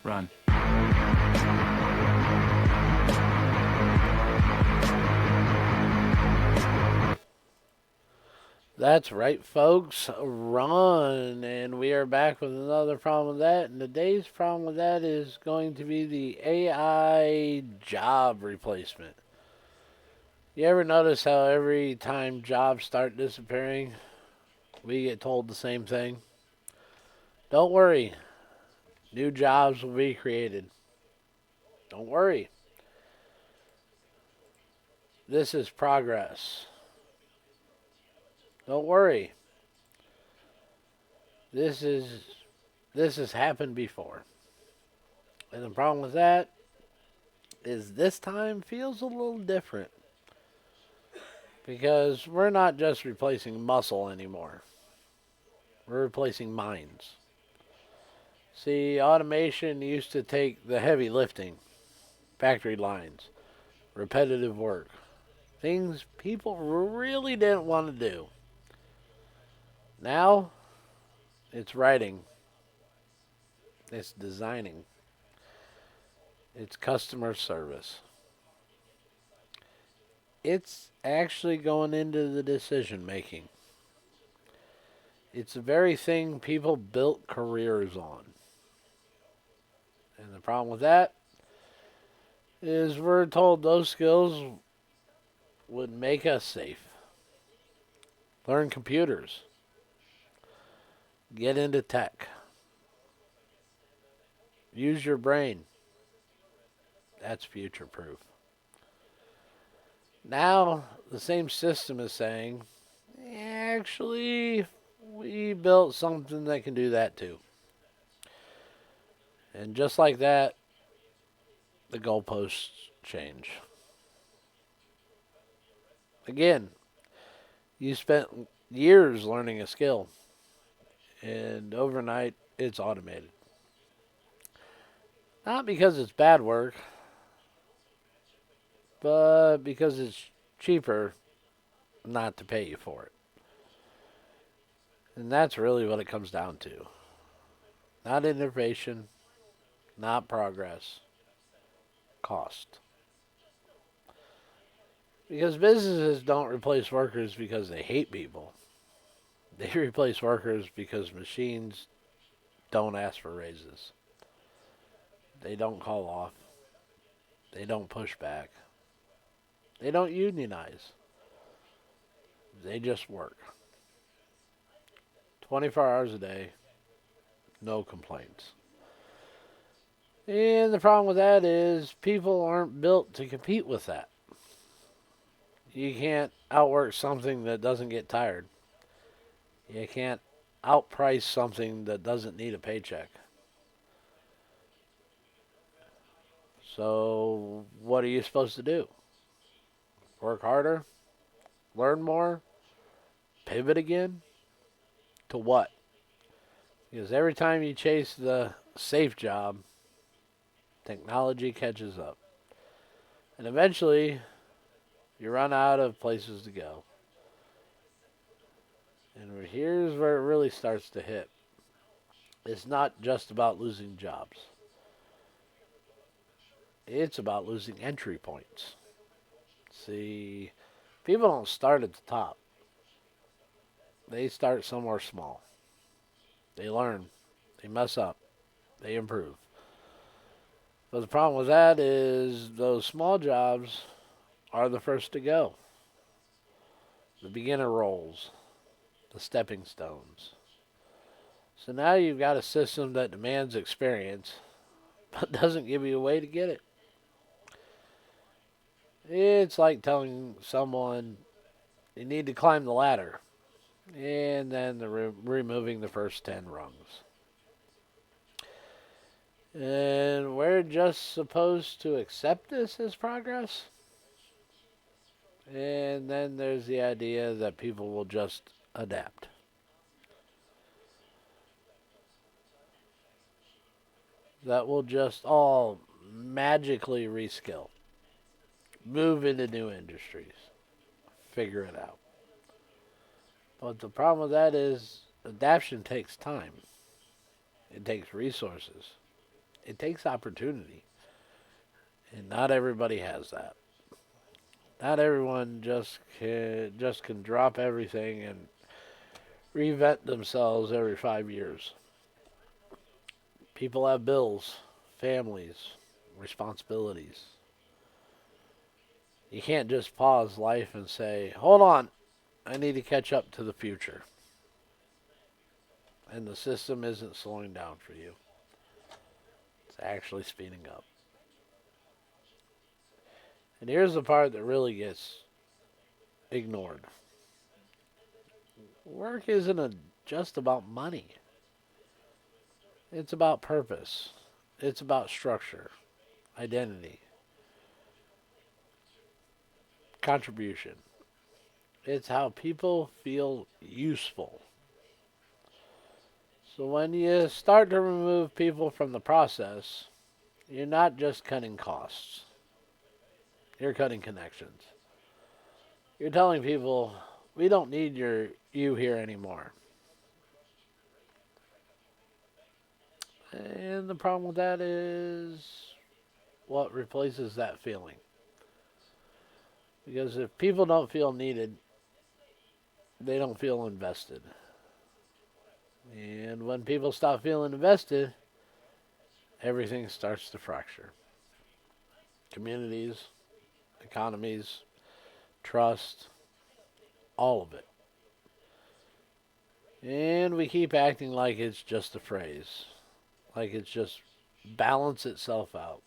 Run. That's right, folks. Run. And we are back with another problem with that. And today's problem with that is going to be the AI job replacement. You ever notice how every time jobs start disappearing, we get told the same thing? Don't worry, new jobs will be created. Don't worry, this is progress. Don't worry, this is this has happened before. And the problem with that is this time feels a little different because we're not just replacing muscle anymore. We're replacing minds. See, automation used to take the heavy lifting, factory lines, repetitive work, things people really didn't want to do. Now, it's writing, it's designing, it's customer service. It's actually going into the decision making. It's the very thing people built careers on. And the problem with that is we're told those skills would make us safe. Learn computers, get into tech, use your brain. That's future proof. Now, the same system is saying, actually, we built something that can do that too. And just like that, the goalposts change. Again, you spent years learning a skill, and overnight it's automated. Not because it's bad work, but because it's cheaper not to pay you for it. And that's really what it comes down to. Not innovation, not progress, cost. Because businesses don't replace workers because they hate people. They replace workers because machines don't ask for raises. They don't call off. They don't push back. They don't unionize. They just work. 24 hours a day, no complaints. And the problem with that is people aren't built to compete with that. You can't outwork something that doesn't get tired. You can't outprice something that doesn't need a paycheck. So, what are you supposed to do? Work harder? Learn more? Pivot again? To what? Because every time you chase the safe job, technology catches up. And eventually, you run out of places to go. And here's where it really starts to hit. It's not just about losing jobs. It's about losing entry points. See, people don't start at the top. They start somewhere small. They learn. They mess up. They improve. But the problem with that is those small jobs are the first to go. The beginner roles, the stepping stones. So now you've got a system that demands experience, but doesn't give you a way to get it. It's like telling someone you need to climb the ladder, and then removing the first 10 rungs. And we're just supposed to accept this as progress? And then there's the idea that people will just adapt. That will just all magically reskill, move into new industries, figure it out. But the problem with that is adaptation takes time. It takes resources. It takes opportunity. And not everybody has that. Not everyone just can drop everything and reinvent themselves every 5 years. People have bills, families, responsibilities. You can't just pause life and say, hold on, I need to catch up to the future. And the system isn't slowing down for you, it's actually speeding up. And here's the part that really gets ignored: work just about money, it's about purpose, it's about structure, identity, contribution. It's how people feel useful. So when you start to remove people from the process, you're not just cutting costs, you're cutting connections. You're telling people, we don't need you here anymore. And the problem with that is what replaces that feeling. Because if people don't feel needed, they don't feel invested. And when people stop feeling invested, everything starts to fracture. Communities, economies, trust, all of it. And we keep acting like it's just a phrase, like it's just balance itself out.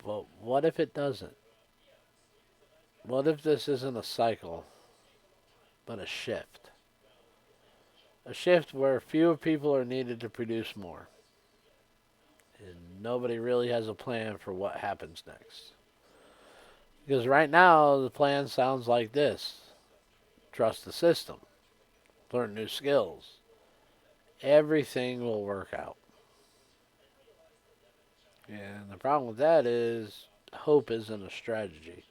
But what if it doesn't? What if this isn't a cycle, but a shift? A shift where fewer people are needed to produce more. And nobody really has a plan for what happens next. Because right now, the plan sounds like this: trust the system, learn new skills, everything will work out. And the problem with that is hope isn't a strategy.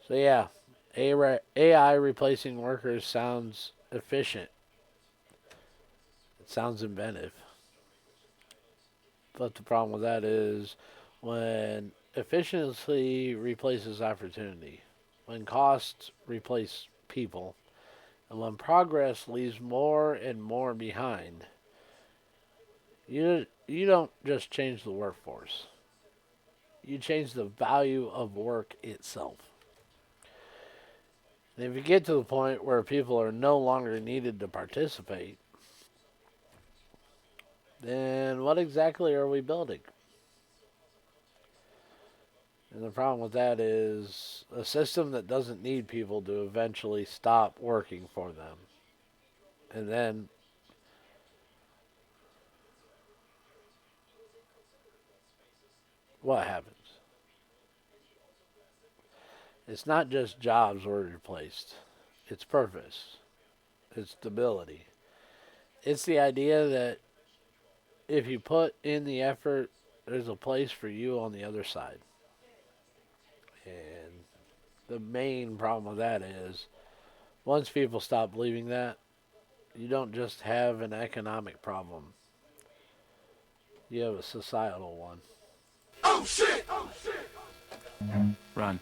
So, yeah, AI replacing workers sounds efficient, it sounds inventive. But the problem with that is when efficiency replaces opportunity, when costs replace people, and when progress leaves more and more behind, you don't just change the workforce. You change the value of work itself. And if you get to the point where people are no longer needed to participate, then what exactly are we building? And the problem with that is a system that doesn't need people to eventually stop working for them. And then what happens? It's not just jobs were replaced, it's purpose, it's stability. It's the idea that if you put in the effort, there's a place for you on the other side. And the main problem with that is once people stop believing that, you don't just have an economic problem, you have a societal one. Run.